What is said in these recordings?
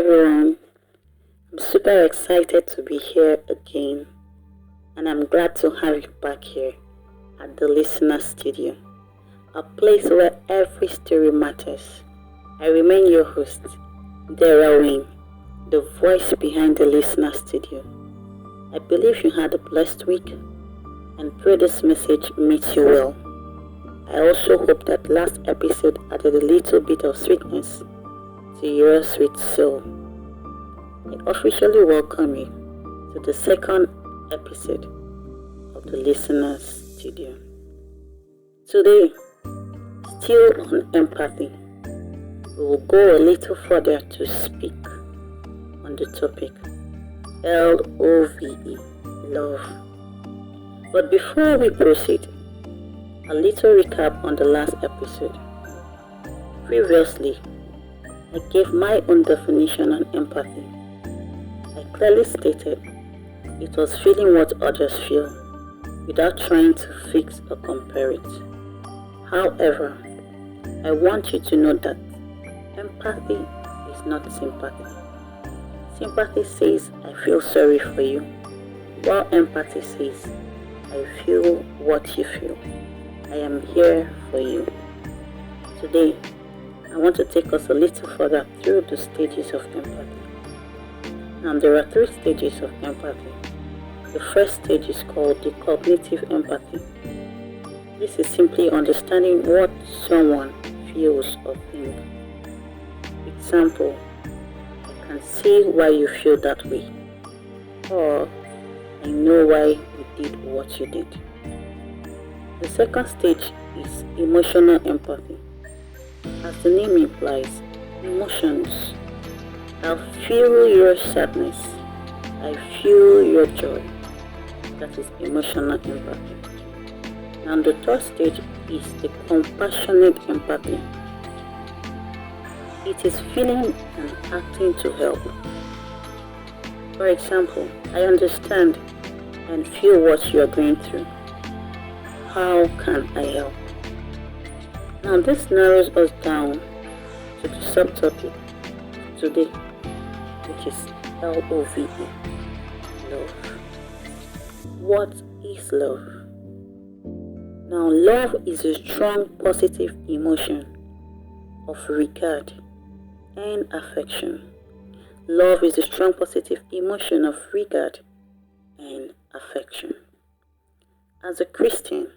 everyone. I'm super excited to be here again, and I'm glad to have you back here at the Listener Studio, a place where every story matters. I remain your host, Dara Wing, the voice behind the Listener Studio. I believe you had a blessed week and pray this message meets you well. I also hope that last episode added a little bit of sweetness to your sweet soul. I officially welcome you to the second episode of the Listeners Studio. Today, still on empathy, we will go a little further to speak on the topic LOVE, love. But before we proceed, a little recap on the last episode. Previously, I gave my own definition on empathy. I clearly stated it was feeling what others feel without trying to fix or compare it. However, I want you to know that empathy is not sympathy. Sympathy says, I feel sorry for you, while empathy says, I feel what you feel. I am here for you. Today, I want to take us a little further through the stages of empathy. Now, there are 3 stages of empathy. The first stage is called the cognitive empathy. This is simply understanding what someone feels or thinks. Example, I can see why you feel that way, or I know why you did what you did. The second stage is emotional empathy. As the name implies, emotions. I feel your sadness. I feel your joy. That is emotional empathy. And the third stage is the compassionate empathy. It is feeling and acting to help. For example, I understand and feel what you are going through. How can I help? Now this narrows us down to the subtopic today, which is LOVE, love. What is love? Now love is a strong positive emotion of regard and affection. Love is a strong positive emotion of regard and affection. As a Christian,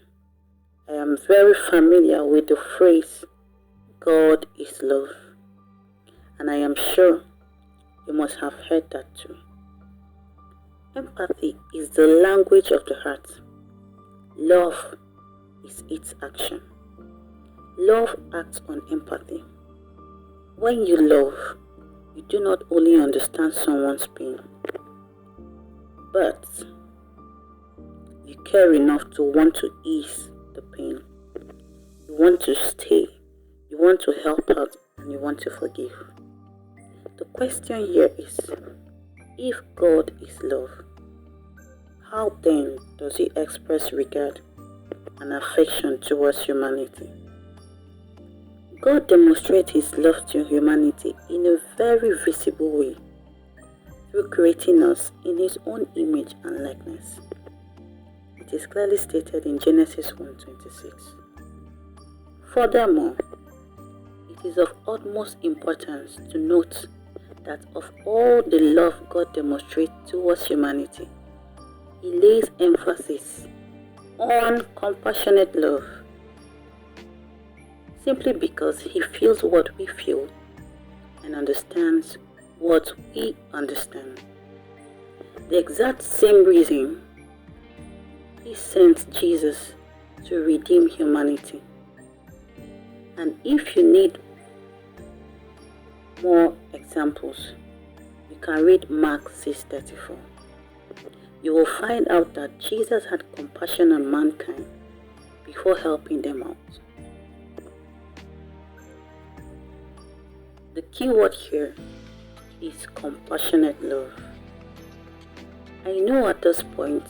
I am very familiar with the phrase, God is love. And I am sure you must have heard that too. Empathy is the language of the heart. Love is its action. Love acts on empathy. When you love, you do not only understand someone's pain, but you care enough to want to ease the pain. You want to stay, you want to help out, and you want to forgive. The question here is, if God is love, how then does he express regard and affection towards humanity? God demonstrates his love to humanity in a very visible way through creating us in his own image and likeness. It is clearly stated in Genesis 1:26. Furthermore, it is of utmost importance to note that of all the love God demonstrates towards humanity, he lays emphasis on compassionate love, simply because he feels what we feel and understands what we understand. The exact same reason he sent Jesus to redeem humanity. And if you need more examples, you can read Mark 6:34. You will find out that Jesus had compassion on mankind before helping them out. The key word here is compassionate love. I know at this point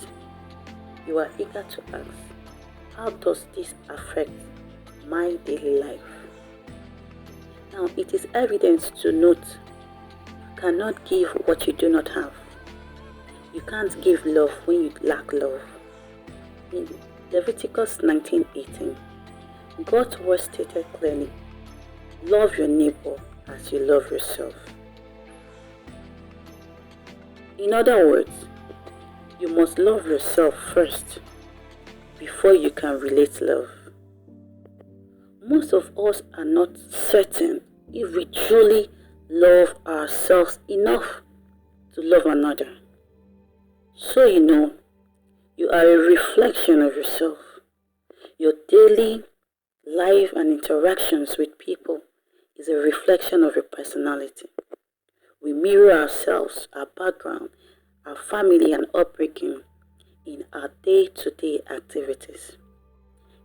you are eager to ask, how does this affect my daily life? Now, it is evident to note you cannot give what you do not have. You can't give love when you lack love. In Leviticus 19:18, God's word stated clearly, love your neighbor as you love yourself. In other words, you must love yourself first before you can relate love. Most of us are not certain if we truly love ourselves enough to love another. So you are a reflection of yourself. Your daily life and interactions with people is a reflection of your personality. We mirror ourselves, our background, our family and upbringing in our day-to-day activities.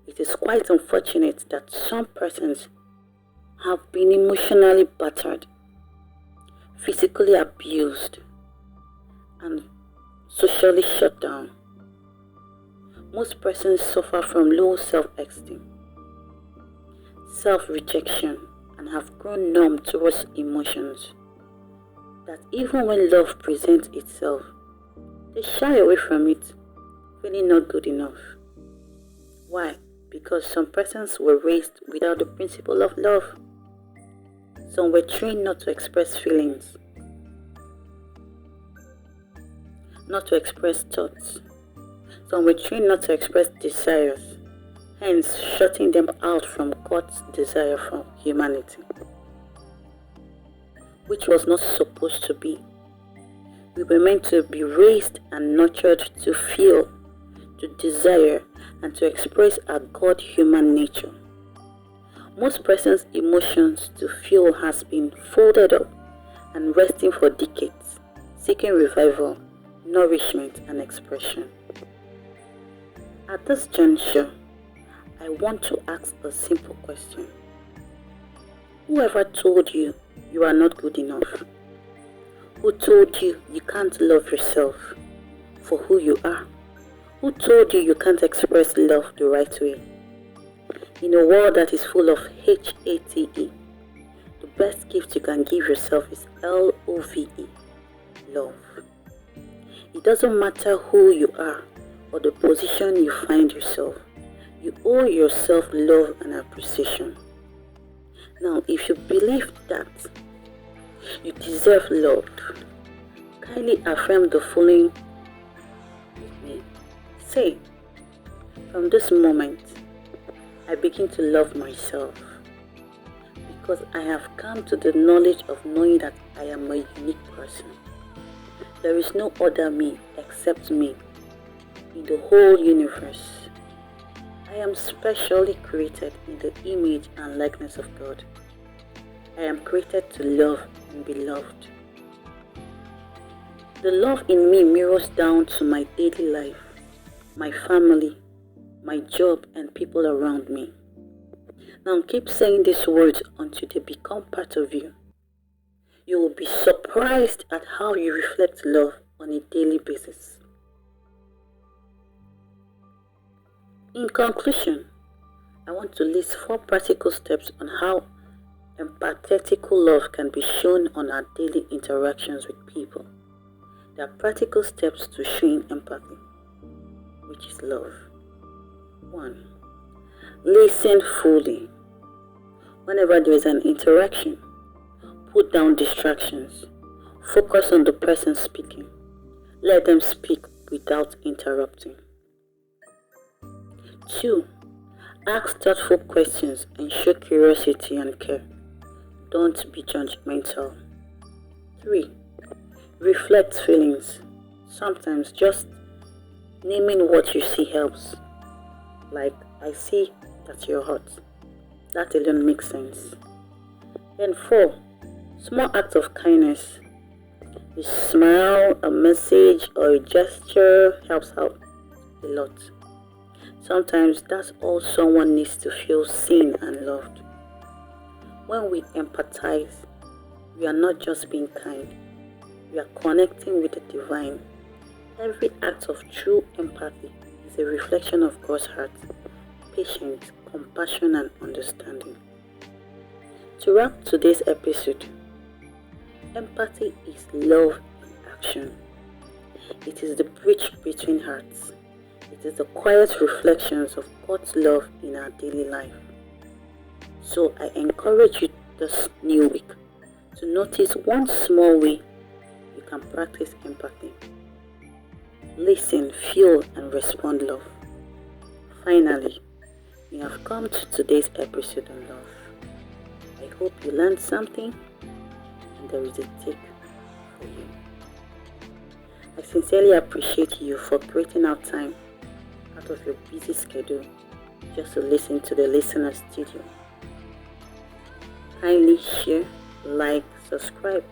It is quite unfortunate that some persons have been emotionally battered, physically abused, and socially shut down. Most persons suffer from low self-esteem, self-rejection, and have grown numb towards emotions that even when love presents itself, they shy away from it, feeling not good enough. Why? Because some persons were raised without the principle of love. Some were trained not to express feelings, not to express thoughts. Some were trained not to express desires, hence shutting them out from God's desire for humanity, which was not supposed to be. We were meant to be raised and nurtured to feel, to desire, and to express our God-human nature. Most persons' emotions to feel has been folded up and resting for decades, seeking revival, nourishment, and expression. At this juncture, I want to ask a simple question. Whoever told you you are not good enough? Who told you you can't love yourself for who you are? Who told you you can't express love the right way? In a world that is full of hate, the best gift you can give yourself is love, love. It doesn't matter who you are or the position you find yourself. You owe yourself love and appreciation. Now, if you believe that you deserve love, kindly affirm the following with me. Say, from this moment, I begin to love myself because I have come to the knowledge of knowing that I am a unique person. There is no other me except me in the whole universe. I am specially created in the image and likeness of God. I am created to love and be loved. The love in me mirrors down to my daily life, my family, my job, and people around me. Now keep saying these words until they become part of you. You will be surprised at how you reflect love on a daily basis. In conclusion, I want to list 4 practical steps on how empathetical love can be shown on our daily interactions with people. There are practical steps to showing empathy, which is love. 1. Listen fully. Whenever there is an interaction, put down distractions. Focus on the person speaking. Let them speak without interrupting. 2. Ask thoughtful questions and show curiosity and care. Don't be judgmental. 3. Reflect feelings. Sometimes just naming what you see helps. Like, I see that you're hot. That alone makes sense. Then 4. Small acts of kindness. A smile, a message, or a gesture helps out a lot. Sometimes that's all someone needs to feel seen and loved. When we empathize, we are not just being kind, we are connecting with the divine. Every act of true empathy is a reflection of God's heart, patience, compassion, and understanding. To wrap today's episode, empathy is love in action. It is the bridge between hearts. It is the quiet reflections of God's love in our daily life. So I encourage you this new week to notice one small way you can practice empathy. Listen, feel, and respond love. Finally, you have come to today's episode on love. I hope you learned something and there is a tip for you. I sincerely appreciate you for creating out time out of your busy schedule just to listen to the Listener Studio. Kindly share, like, subscribe,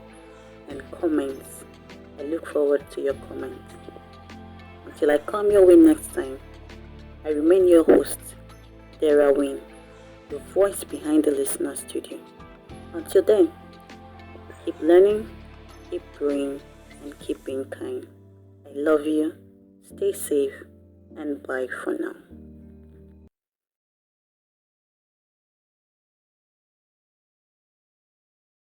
and comments. I look forward to your comments. Until I come your way next time, I remain your host, Dara Wynne, your voice behind the Listener Studio. Until then, keep learning, keep growing, and keep being kind. I love you, stay safe, and bye for now.